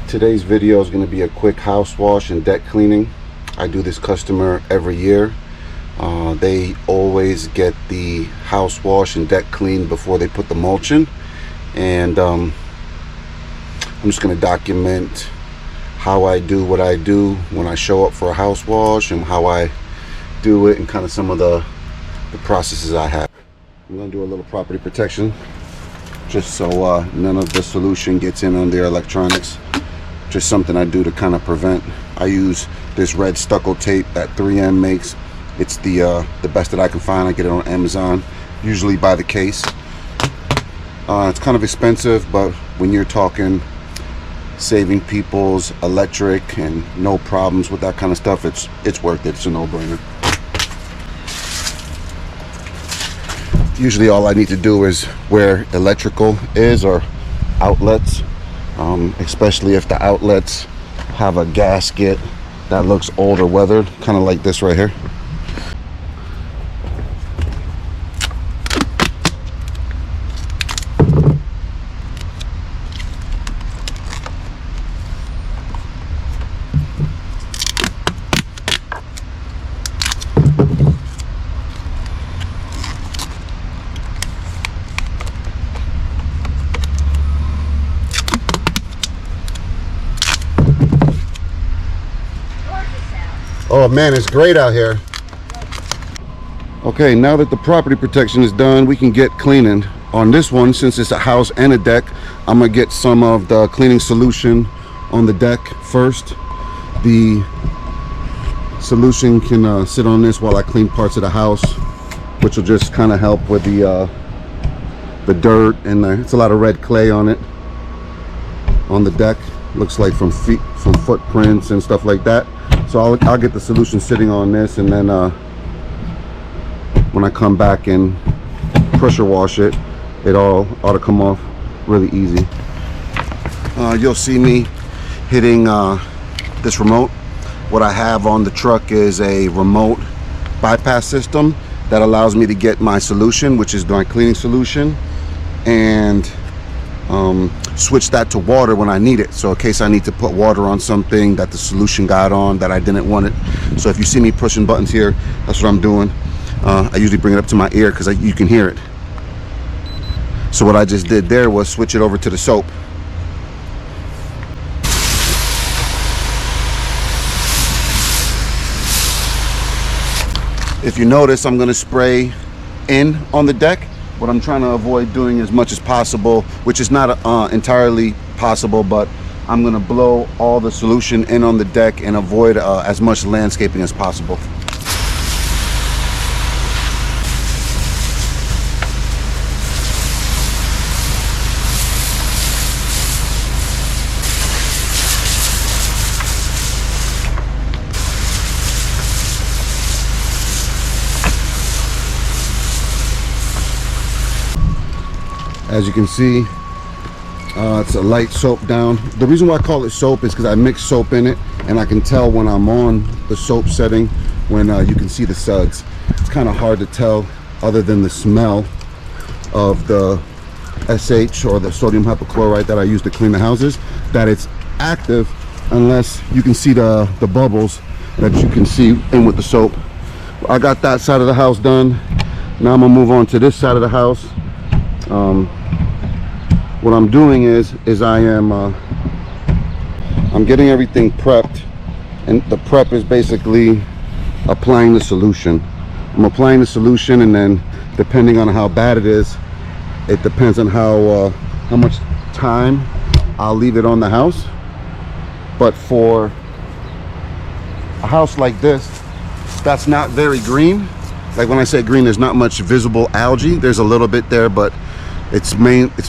Today's video is going to be a quick house wash and deck cleaning. I do this customer every year. They always get the house wash and deck clean before they put the mulch in, and I'm just going to document how I do what I do when I show up for a house wash and how I do it and kind of some of the processes I have. I'm going to do a little property protection just so none of the solution gets in on their electronics. Just something I do to kind of prevent. I use this red stucco tape that 3M makes. It's the best that I can find. I get it on Amazon, usually by the case. It's kind of expensive, but when you're talking saving people's electric and no problems with that kind of stuff, it's worth it. It's a no-brainer. Usually all I need to do is where electrical is or outlets, especially if the outlets have a gasket that looks old or weathered, kind of like this right here. Oh man, it's great out here. Okay, now that the property protection is done, we can get cleaning. On this one, since it's a house and a deck, I'm gonna get some of the cleaning solution on the deck first. The solution can sit on this while I clean parts of the house, which will just kind of help with the dirt, and it's a lot of red clay on it on the deck. Looks like from footprints and stuff like that. So I'll get the solution sitting on this, and then when I come back and pressure wash it, it all ought to come off really easy. You'll see me hitting this remote. What I have on the truck is a remote bypass system that allows me to get my solution, which is my cleaning solution, and switch that to water when I need it. So in case I need to put water on something that the solution got on that I didn't want it. So if you see me pushing buttons here, that's what I'm doing. I usually bring it up to my ear because you can hear it. So what I just did there was switch it over to the soap. If you notice, I'm going to spray in on the deck. What I'm trying to avoid doing as much as possible, which is not entirely possible, but I'm going to blow all the solution in on the deck and avoid as much landscaping as possible. As you can see, it's a light soap down. The reason why I call it soap is because I mix soap in it, and I can tell when I'm on the soap setting when you can see the suds. It's kind of hard to tell other than the smell of the SH or the sodium hypochlorite that I use to clean the houses that it's active, unless you can see the bubbles that you can see in with the soap. I got that side of the house done. Now I'm gonna move on to this side of the house. What I'm doing is I'm getting everything prepped, and the prep is basically applying the solution. I'm applying the solution, and then depending on how bad it is, it depends on how much time I'll leave it on the house. But for a house like this that's not very green, like when I say green, there's not much visible algae. There's a little bit there, but it's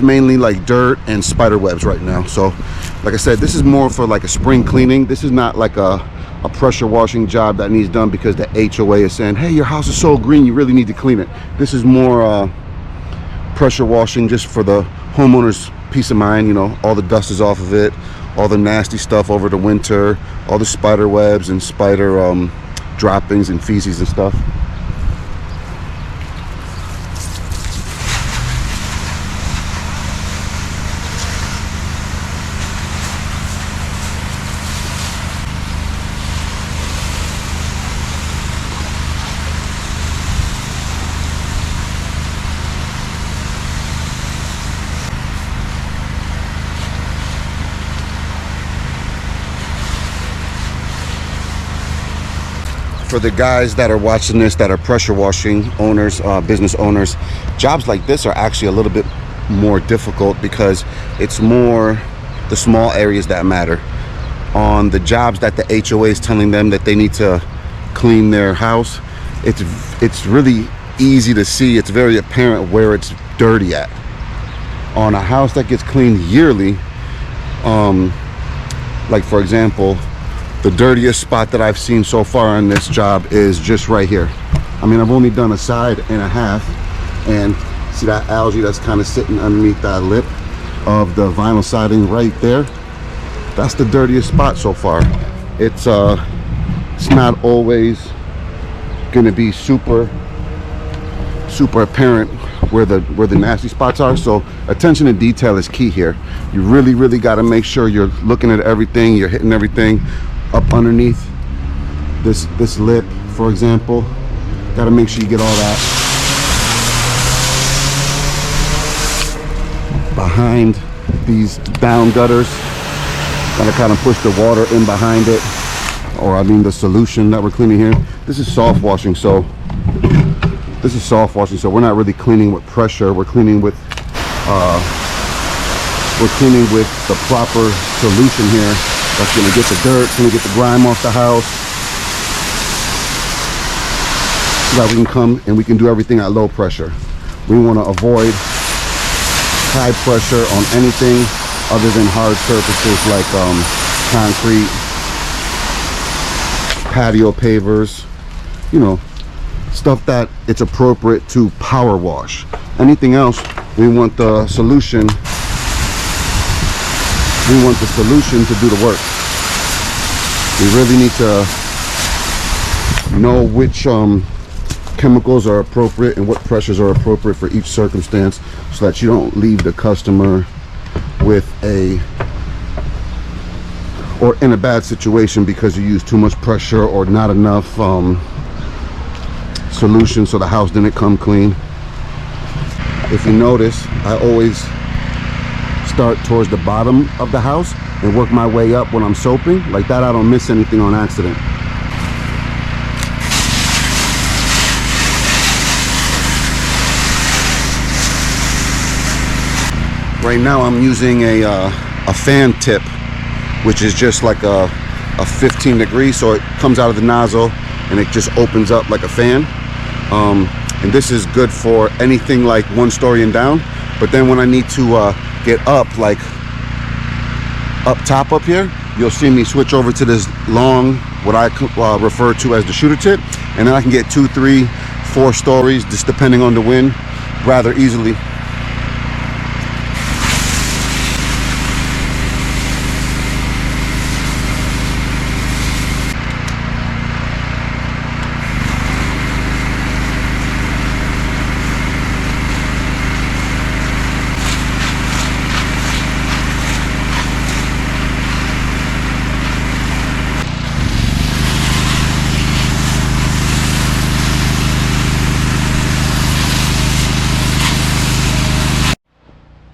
mainly like dirt and spider webs right now. So like I said, this is more for like a spring cleaning. This is not like a pressure washing job that needs done because the HOA is saying, hey, your house is so green, you really need to clean it. This is more pressure washing just for the homeowner's peace of mind. You know, all the dust is off of it, all the nasty stuff over the winter, all the spider webs and spider droppings and feces and stuff. for the guys that are watching this that are pressure washing owners, business owners, jobs like this are actually a little bit more difficult because it's more the small areas that matter. On the jobs that the HOA is telling them that they need to clean their house, it's really easy to see. It's very apparent where it's dirty at. On a house that gets cleaned yearly, like for example, the dirtiest spot that I've seen so far on this job is just right here. I mean, I've only done a side and a half, and see that algae that's kind of sitting underneath that lip of the vinyl siding right there? That's the dirtiest spot so far. It's not always gonna be super apparent where the nasty spots are, so attention to detail is key here. You really got to make sure you're looking at everything, you're hitting everything up underneath this lip, for example. Got to make sure you get all that behind these down gutters. Got to kind of push the water in behind it, or I mean the solution that we're cleaning here. This is soft washing, so we're not really cleaning with pressure. We're cleaning with the proper solution here. That's gonna get the dirt, it's gonna get the grime off the house, so that we can come and we can do everything at low pressure. We want to avoid high pressure on anything other than hard surfaces like concrete, patio pavers, you know, stuff that it's appropriate to power wash. Anything else, we want the solution to do the work. We really need to know which chemicals are appropriate and what pressures are appropriate for each circumstance, so that you don't leave the customer with in a bad situation because you use too much pressure or not enough solution, so the house didn't come clean. If you notice, I always start towards the bottom of the house and work my way up when I'm soaping. Like that, I don't miss anything on accident. Right now I'm using a fan tip, which is just like a 15 degrees, so it comes out of the nozzle and it just opens up like a fan. And this is good for anything like 1 story and down. But then when I need to get up, like up top up here, you'll see me switch over to this long, what I refer to as the shooter tip, and then I can get 2, 3, 4 stories, just depending on the wind, rather easily.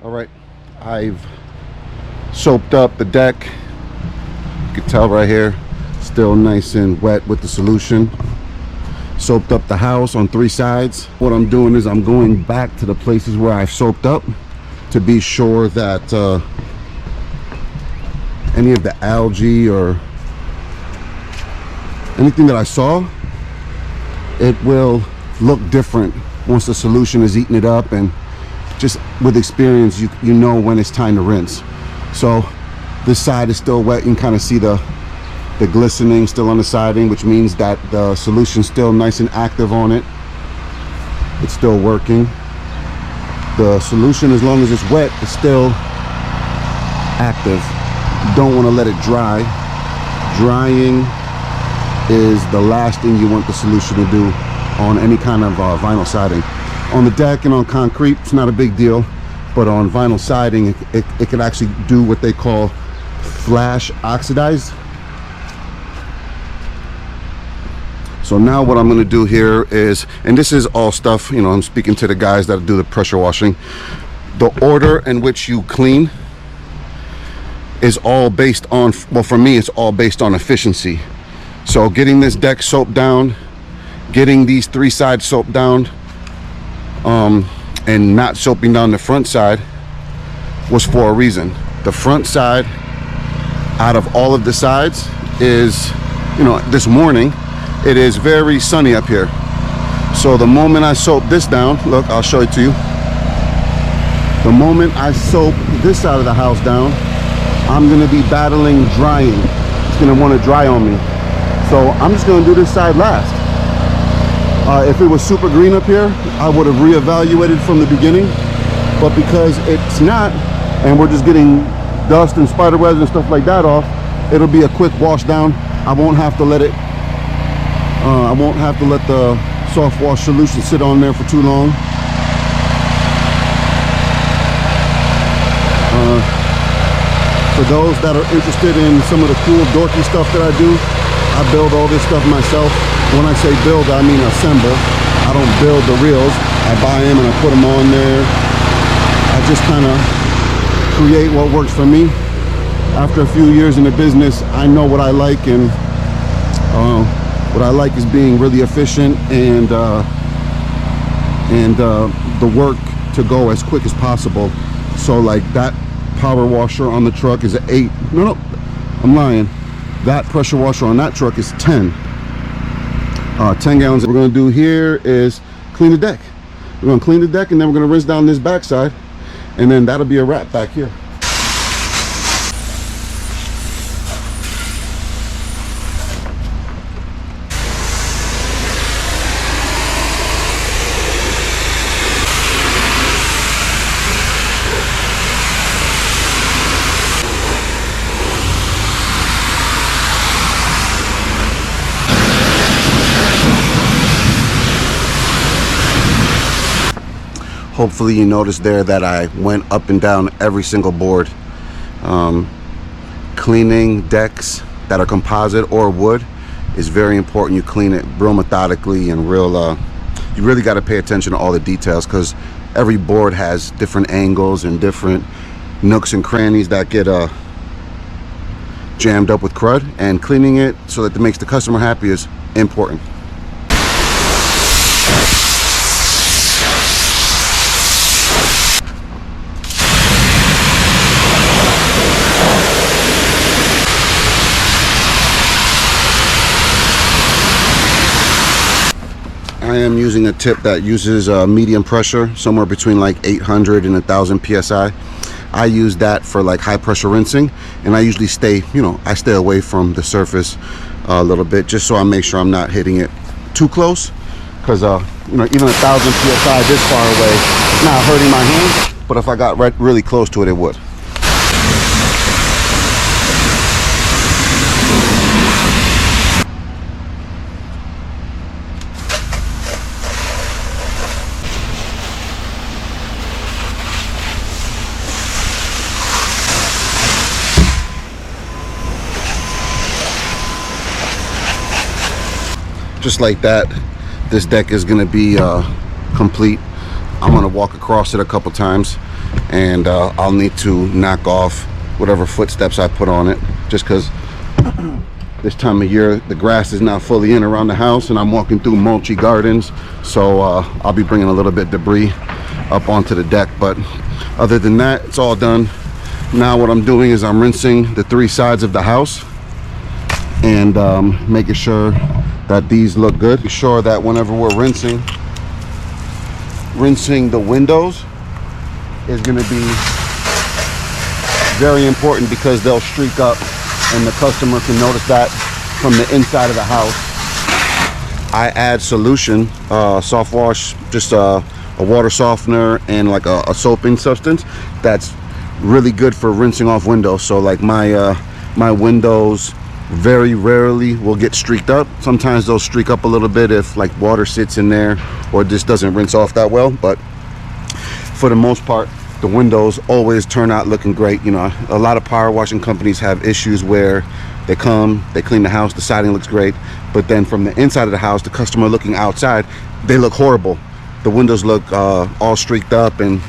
All right, I've soaped up the deck. You can tell right here, still nice and wet with the solution. Soaped up the house on 3 sides. What I'm doing is I'm going back to the places where I've soaped up to be sure that any of the algae or anything that I saw, it will look different once the solution is eating it up, and just with experience you know when it's time to rinse. So this side is still wet. You can kind of see the glistening still on the siding, which means that the solution's still nice and active on it. It's still working. The solution, as long as it's wet, is still active. You don't want to let it dry. Drying is the last thing you want the solution to do on any kind of vinyl siding. On the deck and on concrete, it's not a big deal, but on vinyl siding, it can actually do what they call flash oxidize. So now what I'm going to do here is, and this is all stuff, you know, I'm speaking to the guys that do the pressure washing. The order in which you clean is all based on, well, for me, it's all based on efficiency. So getting this deck soaped down, getting these 3 sides soaped down, and not soaping down the front side was for a reason. The front side, out of all of the sides, is, you know, this morning it is very sunny up here. So the moment I soap this down, look, I'll show it to you. The moment I soap this side of the house down, I'm gonna be battling drying. It's gonna want to dry on me. So I'm just gonna do this side last. If it was super green up here, I would have reevaluated from the beginning. But because it's not, and we're just getting dust and spider webs and stuff like that off, it'll be a quick wash down. I won't have to let it, I won't have to let the soft wash solution sit on there for too long. For those that are interested in some of the cool dorky stuff that I do, I build all this stuff myself. When I say build, I mean assemble. I don't build the reels. I buy them and I put them on there. I just kind of create what works for me. After a few years in the business, I know what I like, and what I like is being really efficient and the work to go as quick as possible. So like that power washer on the truck is an 8. No, I'm lying. That pressure washer on that truck is 10. 10 gallons. What we're going to do here is clean the deck. We're going to clean the deck, and then we're going to rinse down this backside, and then that'll be a wrap back here. Hopefully you noticed there that I went up and down every single board. Cleaning decks that are composite or wood is very important. You clean it real methodically and real, you really got to pay attention to all the details, because every board has different angles and different nooks and crannies that get jammed up with crud, and cleaning it so that it makes the customer happy is important. I am using a tip that uses medium pressure, somewhere between like 800 and 1000 psi. I use that for like high pressure rinsing, and I usually stay, you know, I stay away from the surface a little bit, just so I make sure I'm not hitting it too close, because you know, even 1000 psi this far away, it's not hurting my hand, but if I got really close to it, it would. Just like that, this deck is going to be complete. I'm going to walk across it a couple times, and I'll need to knock off whatever footsteps I put on it, just because this time of year the grass is not fully in around the house, and I'm walking through mulchy gardens, so I'll be bringing a little bit debris up onto the deck. But other than that, it's all done. Now what I'm doing is I'm rinsing the 3 sides of the house, and making sure that these look good. Be sure that whenever we're rinsing the windows is going to be very important, because they'll streak up and the customer can notice that from the inside of the house. I add solution, soft wash, just a water softener and like a soaping substance that's really good for rinsing off windows. So like my windows very rarely will get streaked up. Sometimes they'll streak up a little bit if like water sits in there or just doesn't rinse off that well, but for the most part the windows always turn out looking great. You know, a lot of power washing companies have issues where they come, they clean the house, the siding looks great, but then from the inside of the house, the customer looking outside, they look horrible. The windows look all streaked up and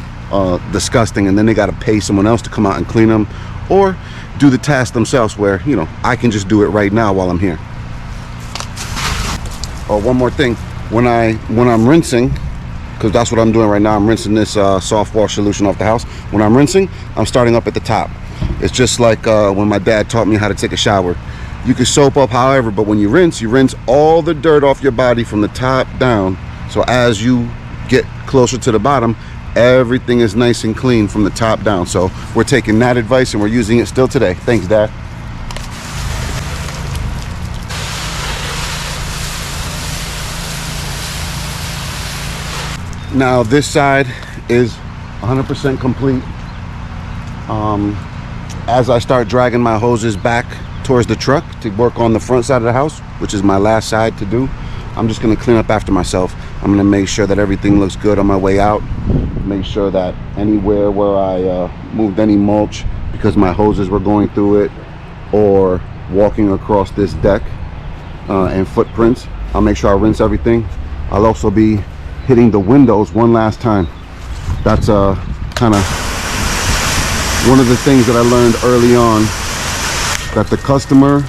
disgusting, and then they got to pay someone else to come out and clean them, or do the task themselves, where, you know, I can just do it right now while I'm here. Oh, one more thing. When I'm rinsing, because that's what I'm doing right now, I'm rinsing this soft wash solution off the house. When I'm rinsing, I'm starting up at the top. It's just like when my dad taught me how to take a shower. You can soap up however, but when you rinse all the dirt off your body from the top down. So as you get closer to the bottom, everything is nice and clean from the top down. So we're taking that advice and we're using it still today. Thanks, Dad. Now this side is 100% complete. As I start dragging my hoses back towards the truck to work on the front side of the house, which is my last side to do, I'm just going to clean up after myself. I'm going to make sure that everything looks good on my way out. Make sure that anywhere where I moved any mulch because my hoses were going through it or walking across this deck and footprints, I'll make sure I rinse everything. I'll also be hitting the windows one last time. That's kind of one of the things that I learned early on, that the customer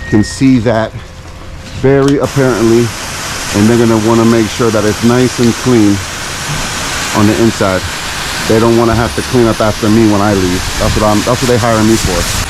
can see that very apparently, and they're gonna want to make sure that it's nice and clean on the inside. They don't want to have to clean up after me when I leave. That's what they hire me for.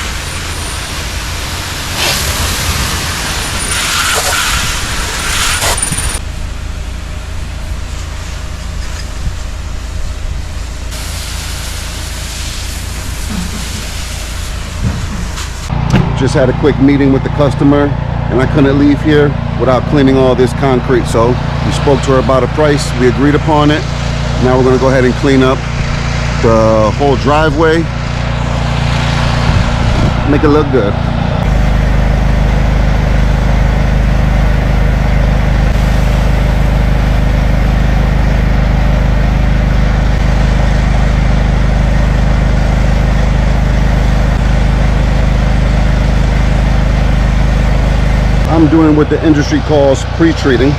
Just had a quick meeting with the customer and I couldn't leave here without cleaning all this concrete. So we spoke to her about a price, we agreed upon it. Now we're gonna go ahead and clean up the whole driveway, make it look good. I'm doing what the industry calls pre-treating,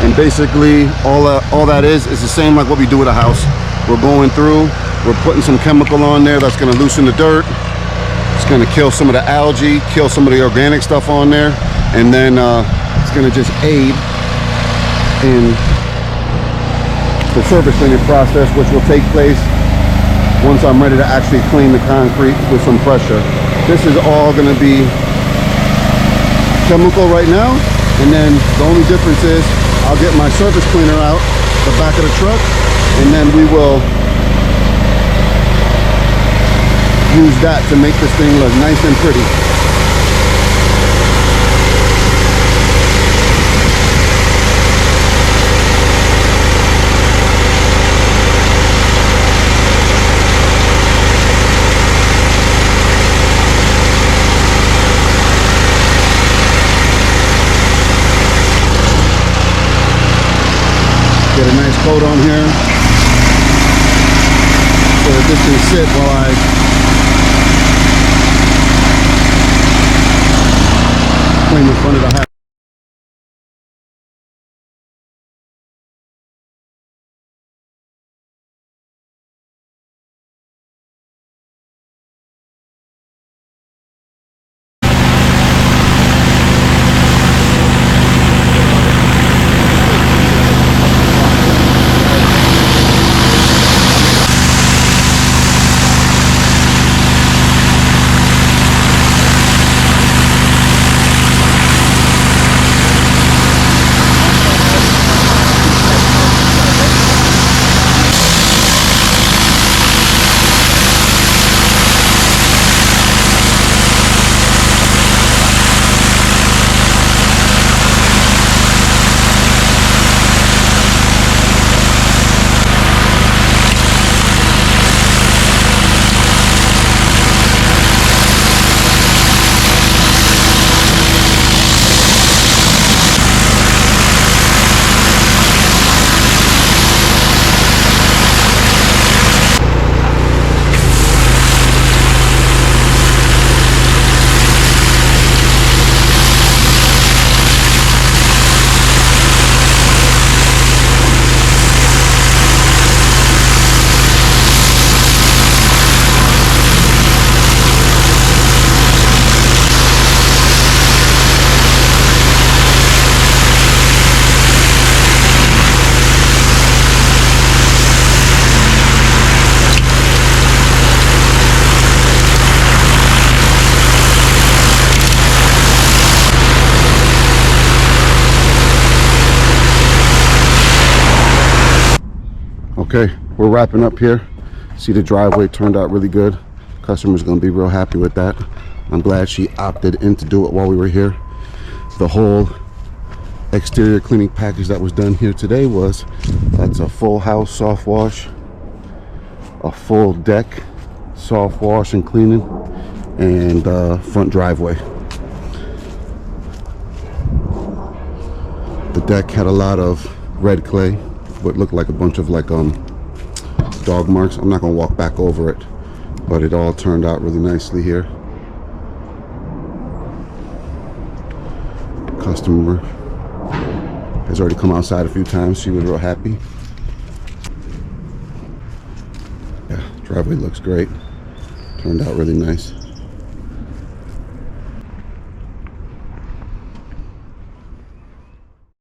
and basically all that is the same like what we do with a house. We're going through, we're putting some chemical on there that's going to loosen the dirt. It's going to kill some of the algae, kill some of the organic stuff on there, and then it's going to just aid in the surface cleaning process, which will take place once I'm ready to actually clean the concrete with some pressure. This is all going to be chemical right now, and then the only difference is I'll get my surface cleaner out the back of the truck, and then we will use that to make this thing look nice and pretty. Get a nice coat on here so that this can sit while I clean the front of the house. Okay, we're wrapping up here. See, the driveway turned out really good. Customer's gonna be real happy with that. I'm glad she opted in to do it while we were here. The whole exterior cleaning package that was done here today that's a full house soft wash, a full deck soft wash and cleaning, and front driveway. The deck had a lot of red clay, what looked like a bunch of dog marks. I'm not gonna walk back over it, but it all turned out really nicely here. Customer has already come outside a few times. She was real happy. Yeah, driveway looks great. Turned out really nice.